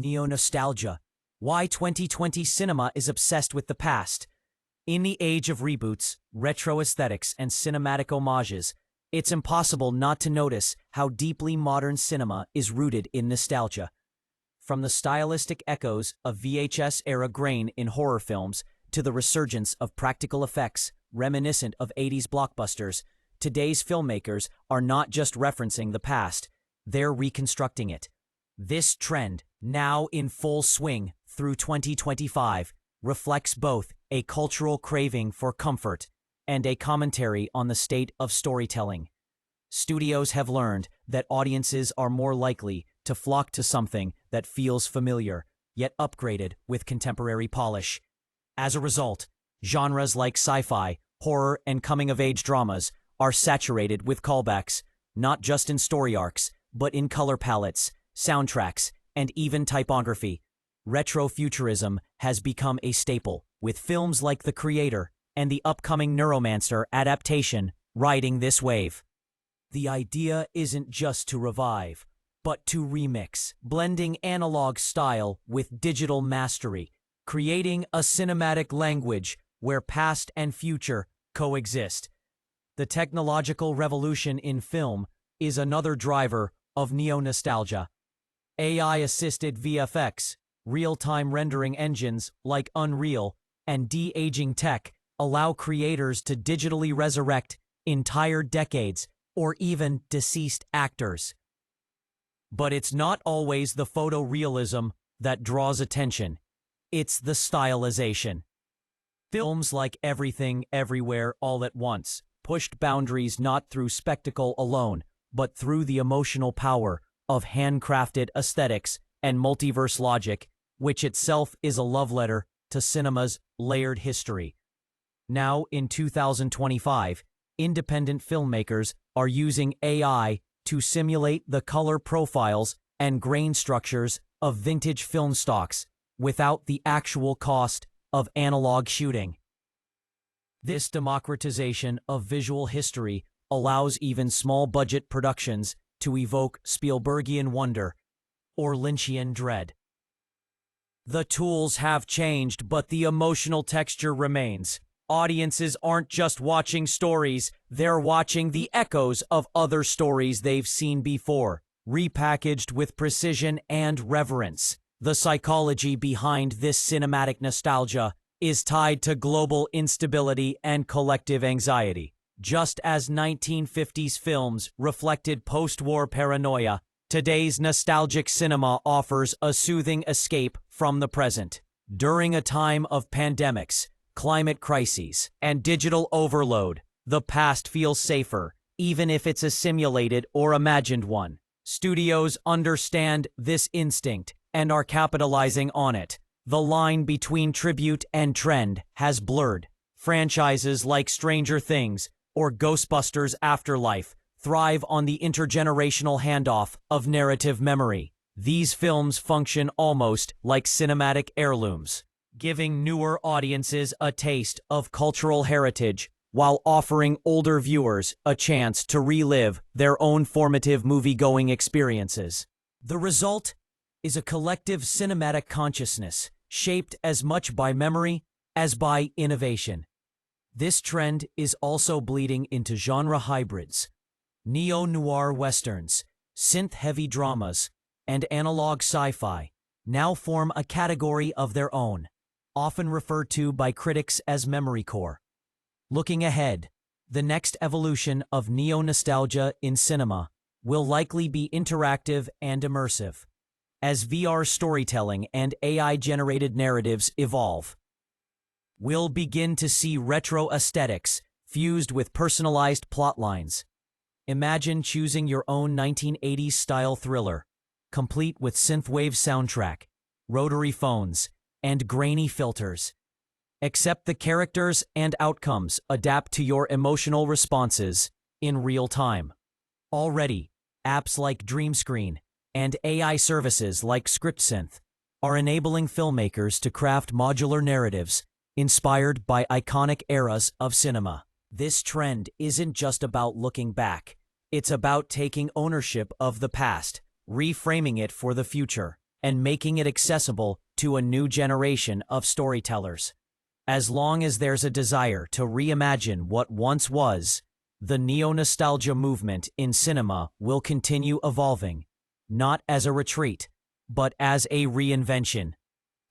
Neo-nostalgia. Why 2020 cinema is obsessed with the past. In the age of reboots, retro aesthetics, and cinematic homages, it's impossible not to notice how deeply modern cinema is rooted in nostalgia. From the stylistic echoes of VHS-era grain in horror films to the resurgence of practical effects reminiscent of 80s blockbusters, today's filmmakers are not just referencing the past, they're reconstructing it. This trend, now in full swing through 2025, reflects both a cultural craving for comfort and a commentary on the state of storytelling. Studios have learned that audiences are more likely to flock to something that feels familiar, yet upgraded with contemporary polish. As a result, genres like sci-fi, horror, and coming-of-age dramas are saturated with callbacks, not just in story arcs, but in color palettes, soundtracks, and even typography. Retrofuturism has become a staple, with films like The Creator and the upcoming Neuromancer adaptation riding this wave. The idea isn't just to revive, but to remix, blending analog style with digital mastery, creating a cinematic language where past and future coexist. The technological revolution in film is another driver of neo-nostalgia. AI-assisted VFX, real-time rendering engines like Unreal, and de-aging tech allow creators to digitally resurrect entire decades or even deceased actors. But it's not always the photorealism that draws attention. It's the stylization. Films like Everything, Everywhere, All at Once pushed boundaries not through spectacle alone, but through the emotional power of handcrafted aesthetics and multiverse logic, which itself is a love letter to cinema's layered history. Now, in 2025, independent filmmakers are using AI to simulate the color profiles and grain structures of vintage film stocks without the actual cost of analog shooting. This democratization of visual history allows even small-budget productions to evoke Spielbergian wonder or Lynchian dread. The tools have changed, but the emotional texture remains. Audiences aren't just watching stories, they're watching the echoes of other stories they've seen before, repackaged with precision and reverence. The psychology behind this cinematic nostalgia is tied to global instability and collective anxiety. Just as 1950s films reflected post-war paranoia, today's nostalgic cinema offers a soothing escape from the present. During a time of pandemics, climate crises, and digital overload, the past feels safer, even if it's a simulated or imagined one. Studios understand this instinct and are capitalizing on it. The line between tribute and trend has blurred. Franchises like Stranger Things or Ghostbusters Afterlife thrive on the intergenerational handoff of narrative memory. These films function almost like cinematic heirlooms, giving newer audiences a taste of cultural heritage while offering older viewers a chance to relive their own formative movie-going experiences. The result is a collective cinematic consciousness shaped as much by memory as by innovation. This trend is also bleeding into genre hybrids. Neo-noir westerns, synth-heavy dramas, and analog sci-fi now form a category of their own, often referred to by critics as memorycore. Looking ahead, the next evolution of neo-nostalgia in cinema will likely be interactive and immersive. As VR storytelling and AI-generated narratives evolve, we'll begin to see retro aesthetics fused with personalized plotlines. Imagine choosing your own 1980s-style thriller, complete with synthwave soundtrack, rotary phones, and grainy filters. Except the characters and outcomes adapt to your emotional responses in real time. Already, apps like DreamScreen and AI services like ScriptSynth are enabling filmmakers to craft modular narratives inspired by iconic eras of cinema. This trend isn't just about looking back. It's about taking ownership of the past, reframing it for the future. and making it accessible to a new generation of storytellers. As long as there's a desire to reimagine what once was, the neo-nostalgia movement in cinema will continue evolving, not as a retreat, but as a reinvention.